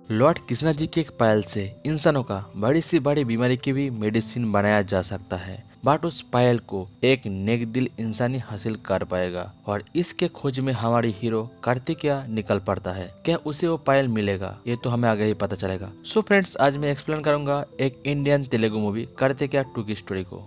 Lord Krishna ji की एक पहल से इंसानों का बड़ी सी बड़ी बीमारी की भी मेडिसिन बनाया जा सकता है, बट उस पायल को एक नेक दिल इंसानी हासिल कर पाएगा। और इसके खोज में हमारी हीरो कार्तिकेय निकल पड़ता है। क्या उसे वो पायल मिलेगा, ये तो हमें आगे ही पता चलेगा। सो फ्रेंड्स, आज मैं एक्सप्लेन करूंगा एक इंडियन तेलुगु मूवी कार्तिकेय 2 की स्टोरी को।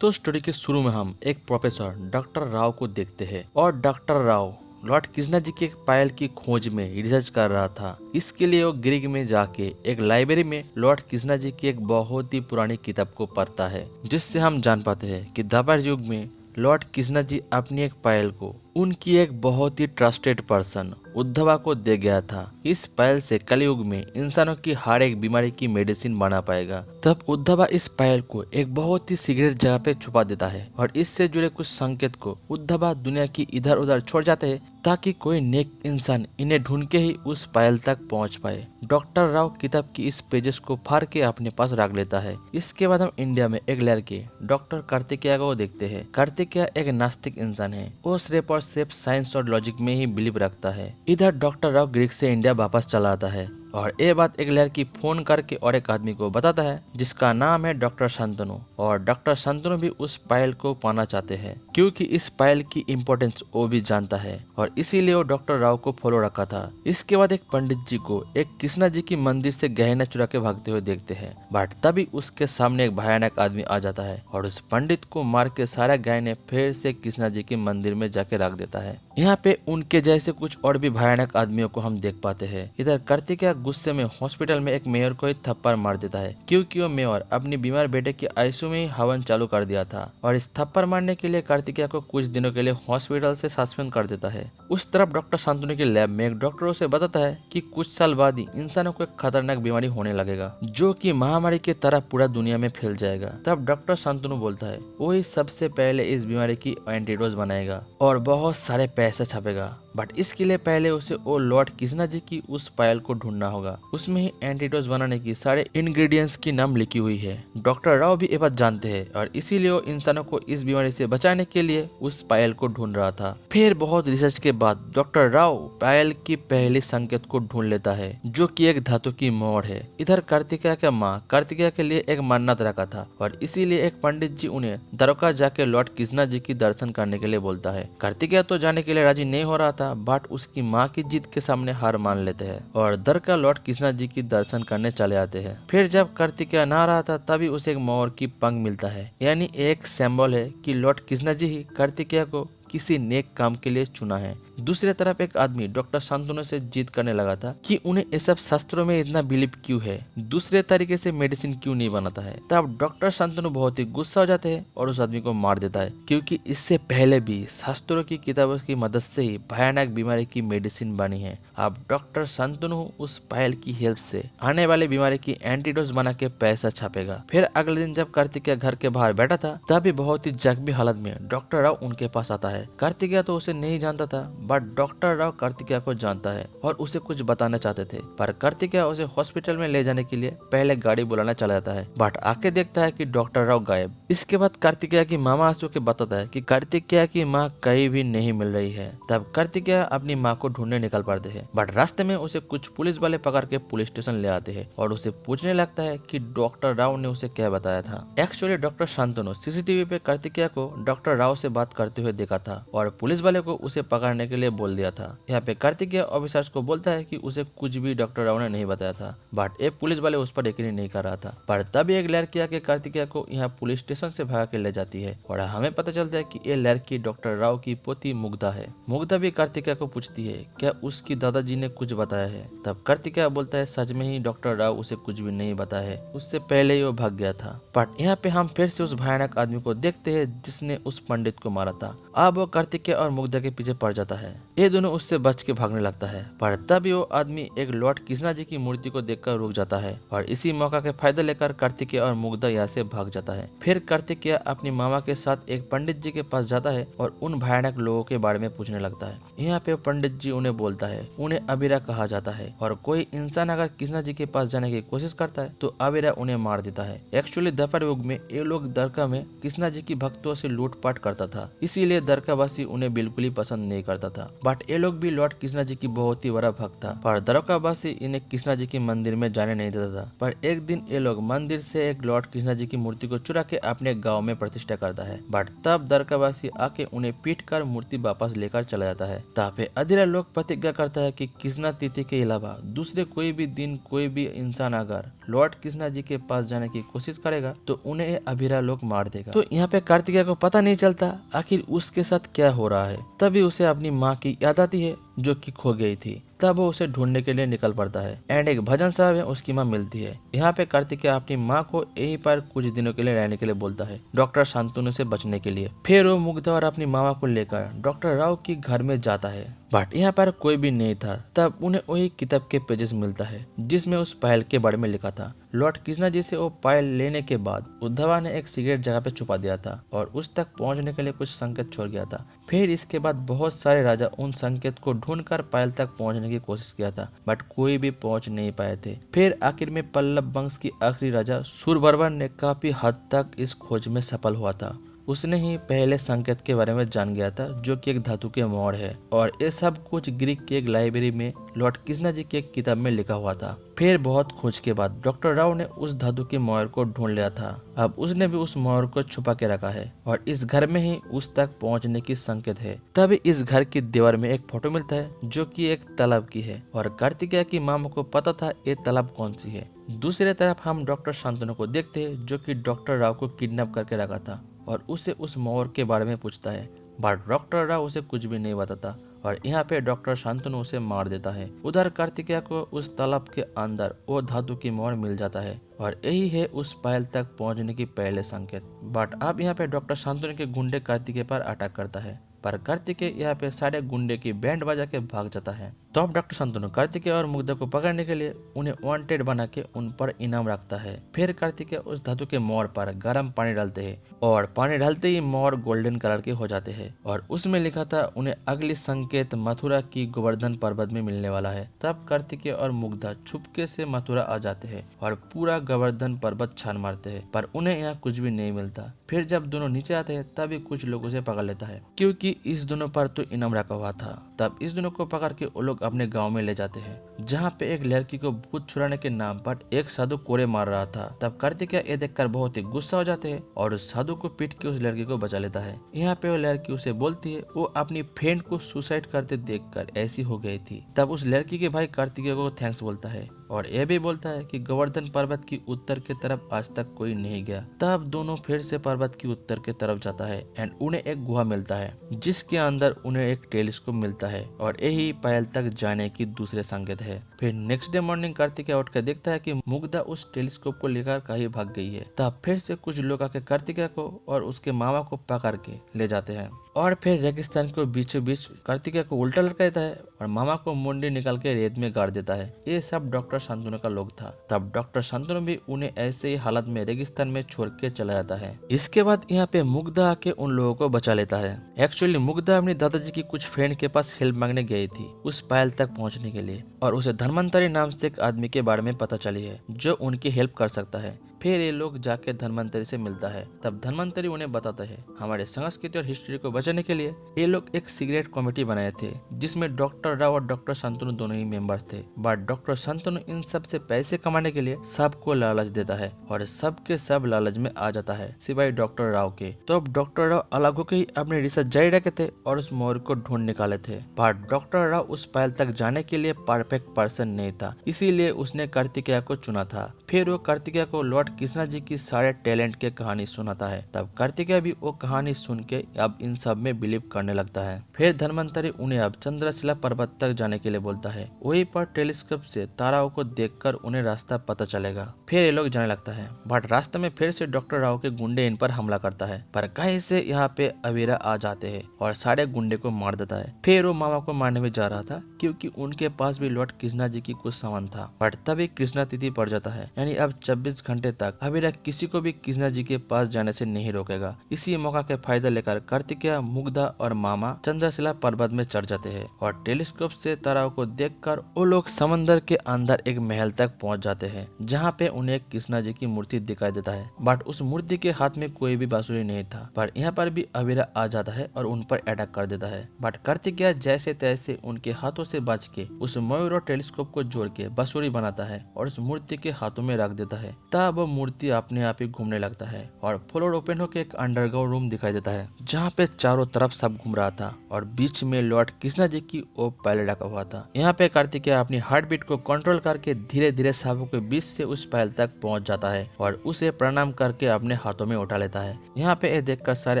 तो स्टोरी के शुरू में हम एक प्रोफेसर डॉक्टर राव को देखते हैं और डॉक्टर राव लॉर्ड कृष्णा जी के एक पायल की खोज में रिसर्च कर रहा था। इसके लिए वो ग्रीक में जाके एक लाइब्रेरी में लॉर्ड कृष्णा जी की एक बहुत ही पुरानी किताब को पढ़ता है, जिससे हम जान पाते हैं कि द्वापर युग में लॉर्ड कृष्णा जी अपनी एक पायल को उनकी एक बहुत ही ट्रस्टेड पर्सन उद्धवा को दे गया था। इस पायल से कलयुग में इंसानों की हर एक बीमारी की मेडिसिन बना पाएगा। तब उद्धवा इस पायल को एक बहुत ही सीक्रेट जगह पे छुपा देता है और इससे जुड़े कुछ संकेत को उद्धवा दुनिया की इधर उधर छोड़ जाते हैं, ताकि कोई नेक इंसान इन्हें ढूंढ के ही उस पायल तक पहुंच पाए। डॉक्टर राव किताब की इस पेजेस को फाड़ के अपने पास रख लेता है। इसके बाद हम इंडिया में एक लड़के डॉक्टर कार्तिकेय को देखते हैं। कार्तिकेय एक नास्तिक इंसान है। वो सिर्फ साइंस और लॉजिक में ही बिलीव रखता है। इधर डॉक्टर राव ग्रीक से इंडिया वापस चला आता है और ये बात एक लड़की फोन करके और एक आदमी को बताता है, जिसका नाम है डॉक्टर शांतनु। और डॉक्टर शांतनु भी उस पायल को पाना चाहते हैं, क्योंकि इस पायल की इम्पोर्टेंस वो भी जानता है और इसीलिए वो डॉक्टर राव को फॉलो रखा था। इसके बाद एक पंडित जी को एक कृष्णा जी की मंदिर से गहना चुरा के भागते हुए देखते हैं, बट तभी उसके सामने एक भयानक आदमी आ जाता है और उस पंडित को मार के सारे गहने फिर से कृष्णा जी के मंदिर में जाके रख देता है। यहाँ पे उनके जैसे कुछ और भी भयानक आदमियों को हम देख पाते हैं। इधर कार्तिकेय गुस्से में हॉस्पिटल में एक मेयर को ही थप्पड़ मार देता है, क्योंकि वो मेयर अपनी बीमार बेटे की आईसीयू में ही हवन चालू कर दिया था। और इस थप्पड़ मारने के लिए कार्तिकेय को कुछ दिनों के लिए हॉस्पिटल से सस्पेंड कर देता है। उस तरफ डॉक्टर शांतनु के लैब में एक डॉक्टरों से बताता है कि कुछ साल बाद ही इंसानों को एक खतरनाक बीमारी होने लगेगा, जो कि महामारी की तरह पूरा दुनिया में फैल जाएगा। तब डॉक्टर शांतनु बोलता है वो ही सबसे पहले इस बीमारी की एंटीडोज बनाएगा और बहुत सारे पैसे छापेगा, बट इसके लिए पहले उसे वो लॉर्ड कृष्णा जी की उस पायल को ढूंढना होगा। उसमें ही एंटीडोज बनाने की सारे इंग्रेडिएंट्स की नाम लिखी हुई है। डॉक्टर राव भी ये बात जानते हैं और इसीलिए वो इंसानों को इस बीमारी से बचाने के लिए उस पायल को ढूंढ रहा था। फिर बहुत रिसर्च के बाद डॉक्टर राव पायल की पहली संकेत को ढूंढ लेता है, जो कि एक धातु की मोड़ है। इधर कार्तिकेय के माँ कार्तिकेय के लिए एक मन्नत रखा था और इसीलिए एक पंडित जी उन्हें द्वारका जाके लॉर्ड कृष्णा जी की दर्शन करने के लिए बोलता है। कार्तिकेय तो जाने के लिए राजी नहीं हो रहा था, बट उसकी माँ की जिद के सामने हार मान लेते हैं और द्वारका लॉर्ड कृष्णा जी की दर्शन करने चले आते हैं। फिर जब कार्तिकेय नहा रहा था, तभी उसे एक मोर की पंख मिलता है, यानी एक सिंबल है कि लॉर्ड कृष्णा जी ही कार्तिकेय को किसी नेक काम के लिए चुना है। दूसरी तरफ एक आदमी डॉक्टर शांतनु से जिद करने लगा था कि उन्हें ये सब शास्त्रों में इतना बिलीव क्यों है, दूसरे तरीके से मेडिसिन क्यों नहीं बनाता है। तब डॉक्टर शांतनु बहुत ही गुस्सा हो जाते हैं और उस आदमी को मार देता है, क्योंकि इससे पहले भी शास्त्रों की किताबों की मदद से ही भयानक बीमारी की मेडिसिन बनी है। अब डॉक्टर शांतनु उस पायल की हेल्प से आने वाले बीमारी की एंटीडोज बना के पैसा छापेगा। फिर अगले दिन जब कार्तिकेय घर के बाहर बैठा था, तभी बहुत ही जख्मी हालत में डॉक्टर राव उनके पास आता है। कार्तिकेय तो उसे नहीं जानता था, बट डॉक्टर राव कार्तिकेय को जानता है और उसे कुछ बताना चाहते थे। पर कार्तिकेय उसे हॉस्पिटल में ले जाने के लिए पहले गाड़ी बुलाना चला जाता है, बट आके देखता है कि डॉक्टर राव गायब। इसके बाद कार्तिकेय की मामा आंसू के बताता है कि कार्तिकेय की माँ कहीं भी नहीं मिल रही है। तब कार्तिकेय अपनी माँ को ढूंढने निकल पड़ते हैं, बट रास्ते में उसे कुछ पुलिस वाले पकड़ के पुलिस स्टेशन ले आते हैं और उसे पूछने लगता है कि डॉक्टर राव ने उसे क्या बताया था। एक्चुअली डॉक्टर शांतनु सीसीटीवी पे कार्तिकेय को डॉक्टर राव से बात करते हुए देखा था और पुलिस वाले को उसे पकड़ने के लिए बोल दिया था। यहाँ पे कार्तिकेय ऑफिसर्स को बोलता है कि उसे कुछ भी डॉक्टर राव ने नहीं बताया था, बट एक पुलिस वाले उस पर यकीन नहीं कर रहा था। पर तभी एक लड़की आके कार्तिकेय को यहाँ पुलिस स्टेशन से भगा के ले जाती है और हमें पता चलता है कि ये लड़की डॉक्टर राव की पोती मुग्धा है। मुग्धा भी कार्तिकेय को पूछती है क्या उसकी दादाजी ने कुछ बताया है। तब कार्तिकेय बोलता है सच में ही डॉक्टर राव उसे कुछ भी नहीं बताया है, उससे पहले ही वो भाग गया था। बट यहाँ पे हम फिर से उस भयानक आदमी को देखते हैं जिसने उस पंडित को मारा था। अब वो कार्तिकेय और मुग्धा के पीछे पड़ जाता है। ये दोनों उससे बच के भागने लगता है, पर तभी वो आदमी एक लॉर्ड कृष्णा जी की मूर्ति को देखकर रुक जाता है और इसी मौका के फायदा लेकर कार्तिकेय और मुग्धा यहाँ से भाग जाता है। फिर कार्तिकेय अपनी मामा के साथ एक पंडित जी के पास जाता है और उन भयानक लोगों के बारे में पूछने लगता है। यहाँ पे पंडित जी उन्हें बोलता है उन्हें अबीरा कहा जाता है और कोई इंसान अगर कृष्णा जी के पास जाने की कोशिश करता है तो अबीरा उन्हें मार देता है। एक्चुअली द्वापर युग में ये लोग द्वारका में कृष्णा जी की भक्तों से लूटपाट करता था, इसीलिए द्वारकावासी उन्हें बिल्कुल ही पसंद नहीं करता था। बट ये लोग भी लॉर्ड कृष्णा जी की बहुत ही बड़ा भक्त था, पर द्वारकावासी इन्हें कृष्णा जी के मंदिर में जाने नहीं देता था। पर एक दिन ये लोग मंदिर से एक लॉर्ड कृष्णा जी की मूर्ति को चुरा के अपने गाँव में प्रतिष्ठा करता है, बट तब द्वारकावासी आके उन्हें पीट कर मूर्ति वापस लेकर चला जाता है। तब पे अधीरा लोग प्रतिज्ञा करता है कि कृष्णा तिथि के अलावा दूसरे कोई भी दिन कोई भी इंसान अगर लॉर्ड कृष्णा जी के पास जाने की कोशिश करेगा तो उन्हें अभीरा लोग मार देगा। तो यहाँ पे कार्तिकेय को पता नहीं चलता आखिर उसके साथ क्या हो रहा है। तभी उसे अपनी माँ की याद आती है जो कि खो गई थी। तब वो उसे ढूंढने के लिए निकल पड़ता है एंड एक भजन साहब है उसकी माँ मिलती है। यहाँ पे कार्तिकेय अपनी माँ को यहीं पर कुछ दिनों के लिए रहने के लिए बोलता है डॉक्टर शांतनु से बचने के लिए। फिर वो मुग्धा और अपनी मामा को लेकर डॉक्टर राव की घर में जाता है, बट यहाँ पर कोई भी नहीं था। तब उन्हें वही किताब के पेजेस मिलता है जिसमें उस पायल के बारे में लिखा था। लॉर्ड कृष्णा जी से वो पायल लेने के बाद उद्धवा ने एक सिगरेट जगह पे छुपा दिया था और उस तक पहुंचने के लिए कुछ संकेत छोड़ गया था। फिर इसके बाद बहुत सारे राजा उन संकेत को ढूंढकर पायल तक पहुंचने की कोशिश किया था, बट कोई भी पहुंच नहीं पाए थे। फिर आखिर में पल्लव वंश की आखिरी राजा सूरवर्मन ने काफी हद तक इस खोज में सफल हुआ था। उसने ही पहले संकेत के बारे में जान गया था जो कि एक धातु के मोड़ है, और ये सब कुछ ग्रीक की एक लाइब्रेरी में लॉर्ड कृष्णा जी की एक किताब में लिखा हुआ था। फिर बहुत खोज के बाद डॉक्टर राव ने उस धातु के मोहर को ढूंढ लिया था। अब उसने भी उस मोहर को छुपा के रखा है और इस घर में ही उस तक पहुंचने की संकेत है। तभी इस घर की दीवार में एक फोटो मिलता है जो कि एक तालाब की है और कार्तिकेय की मामा को पता था ये तालाब कौन सी है। दूसरी तरफ हम डॉक्टर शांतनु को देखते हैं जो कि डॉक्टर राव को किडनैप करके रखा था और उसे उस मोहर के बारे में पूछता है, बट डॉक्टर राव उसे कुछ भी नहीं बताता और यहाँ पे डॉक्टर शांतनु उसे मार देता है। उधर कार्तिकेय को उस तालाब के अंदर वो धातु की मोहर मिल जाता है और यही है उस पायल तक पहुंचने की पहले संकेत। बट अब यहाँ पे डॉक्टर शांतनु के गुंडे कार्तिकेय पर अटैक करता है, पर कार्तिकेय यहाँ पे सारे गुंडे की बैंड बजा के भाग जाता है। तो अब डॉक्टर शांतनु कार्तिकेय और मुग्धा को पकड़ने के लिए उन्हें वांटेड बना के उन पर इनाम रखता है। फिर कार्तिकेय उस धातु के मोहर पर गर्म पानी डालते हैं और पानी डालते ही मोहर गोल्डन कलर के हो जाते हैं और उसमें लिखा था उन्हें अगली संकेत मथुरा की गोवर्धन पर्वत में मिलने वाला है। तब कार्तिकेय और मुग्धा छुपके से मथुरा आ जाते हैं और पूरा गोवर्धन पर्वत छान मारते हैं, पर उन्हें यहाँ कुछ भी नहीं मिलता। फिर जब दोनों नीचे आते हैं तभी कुछ लोग उसे पकड़ लेता है क्योंकि इस दोनों पर तो इनाम रखा हुआ था। तब इस दोनों को पकड़ के वो लोग अपने गांव में ले जाते हैं जहाँ पे एक लड़की को भूत छुड़ाने के नाम पर एक साधु कोड़े मार रहा था। तब कार्तिकेय ये देखकर बहुत ही गुस्सा हो जाते हैं और उस साधु को पीट के उस लड़की को बचा लेता है। यहाँ पे वो लड़की उसे बोलती है वो अपनी फ्रेंड को सुसाइड करते देखकर ऐसी हो गई थी। तब उस लड़की के भाई कार्तिकेय को थैंक्स बोलता है और यह भी बोलता है कि गोवर्धन पर्वत की उत्तर के तरफ आज तक कोई नहीं गया। तब दोनों फिर से पर्वत की उत्तर के तरफ जाता है एंड उन्हें एक गुहा मिलता है जिसके अंदर उन्हें एक टेलीस्कोप मिलता है और यही पायल तक जाने की दूसरे संकेत है। फिर नेक्स्ट डे मॉर्निंग कार्तिकेय उठ कर देखता है कि मुग्धा उस टेलीस्कोप को लेकर कहीं भाग गई है। तब फिर से कुछ लोग आके कार्तिकेय को और उसके मामा को पकड़ के ले जाते हैं और फिर रेगिस्तान को बीचों बीच कार्तिकेय को उल्टा लटकाता है और मामा को मुंडी निकाल के रेत में गाड़ देता है। ये सब डॉक्टर शांतनु का लोग था। तब डॉक्टर शांतनु भी उन्हें ऐसे ही हालत में रेगिस्तान में छोड़ के चला जाता है। इसके बाद यहाँ पे मुग्धा आके उन लोगों को बचा लेता है। एक्चुअली मुग्धा अपनी दादाजी की कुछ फ्रेंड के पास हेल्प मांगने गई थी उस पायल तक पहुंचने के लिए और उसे धन्वंतरी नाम से एक आदमी के बारे में पता चली है जो उनकी हेल्प कर सकता है। फिर ये लोग जाके धन्वंतरी से मिलता है। तब धन्वंतरी उन्हें बताता है हमारे संस्कृति और हिस्ट्री को बचाने के लिए ये लोग एक सीक्रेट कमेटी बनाए थे जिसमें डॉक्टर राव और डॉक्टर शांतनु दोनों ही मेंबर थे। बट डॉक्टर शांतनु इन सब से पैसे कमाने के लिए सबको लालच देता है और सबके सब लालच में आ जाता है सिवाय डॉक्टर राव के। तो अब डॉक्टर राव अलग होकर ही अपने रिसर्च जारी रखे थे और उस मोहर को ढूंढ निकाले थे। बट डॉक्टर राव उस पायल तक जाने के लिए परफेक्ट पर्सन नहीं था, इसीलिए उसने कार्तिकेय को चुना था। फिर वो कार्तिकेय को लॉर्ड कृष्णा जी की सारे टैलेंट के कहानी सुनाता है। तब कार्तिकेय भी वो कहानी सुन के अब इन सब में बिलीव करने लगता है। फिर धन्वंतरी उन्हें अब चंद्रशिला पर्वत तक जाने के लिए बोलता है। वहीं पर टेलीस्कोप से ताराओं को देखकर उन्हें रास्ता पता चलेगा। फिर ये लोग जाने लगता है बट रास्ते में फिर से डॉक्टर राव के गुंडे इन पर हमला करता है, पर कहीं से यहाँ पे अवीरा आ जाते हैं और सारे गुंडे को मार देता है। फिर वो मामा को मारने में जा रहा था क्योंकि उनके पास भी लॉर्ड कृष्णा जी की कुछ सामान था, बट तभी कृष्णा तिथि पड़ जाता है यानी अब 24 घंटे तक अभिरा किसी को भी कृष्णा जी के पास जाने से नहीं रोकेगा। इसी मौका के फायदा लेकर कार्तिकेय, मुग्धा और मामा चंद्रशिला पर्वत में चढ़ जाते हैं और टेलीस्कोप से ताराओं को देखकर वो लोग समंदर के अंदर एक महल तक पहुंच जाते हैं, जहां पे उन्हें कृष्णा जी की मूर्ति दिखाई देता है। बट उस मूर्ति के हाथ में कोई भी बांसुरी नहीं था। पर यहाँ पर भी अभिरा आ जाता है और उन पर अटैक कर देता है। बट कार्तिकेय जैसे तैसे उनके हाथों से बच के उस मयूर और टेलीस्कोप को जोड़ के बांसुरी बनाता है और उस मूर्ति के हाथों में रख देता है। तब वो मूर्ति अपने आप ही घूमने लगता है और फ्लोर ओपन होकर एक अंडरग्राउंड रूम दिखाई देता है, जहाँ पे चारों तरफ सब घूम रहा था और बीच में लॉर्ड कृष्णा जी की ओप पायल रखा हुआ था। यहाँ पे कार्तिकेय अपनी हार्ट बीट को कंट्रोल करके धीरे धीरे सांपों के बीच से उस पायल तक पहुंच जाता है और उसे प्रणाम करके अपने हाथों में उठा लेता है। यहाँ पे ये देखकर सारे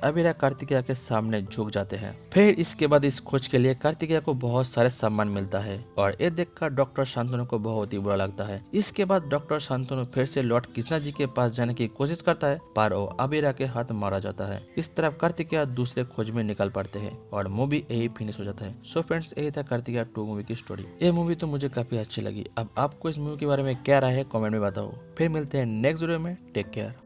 अभिरा कार्तिकेय के सामने झुक जाते हैं। फिर इसके बाद इस खोज के लिए कार्तिकेय को बहुत सारे सम्मान मिलता है और ये देखकर डॉक्टर शांतनु को बहुत ही बुरा लगता है। इसके बाद डॉक्टर शांतनु फिर से लॉर्ड कृष्णा जी के पास जाने की कोशिश करता है, पर वो अभिरा के हाथ मारा जाता है। इस तरफ कार्तिकेय दूसरे खोज में निकल पड़ते हैं और मूवी यही फिनिश हो जाता है। सो फ्रेंड्स, यही था कार्तिकेय 2 मूवी की स्टोरी। ये मूवी तो मुझे काफी अच्छी लगी। अब आपको इस मूवी के बारे में क्या राय है कमेंट में बताओ। फिर मिलते हैं नेक्स्ट वीडियो में। Take care.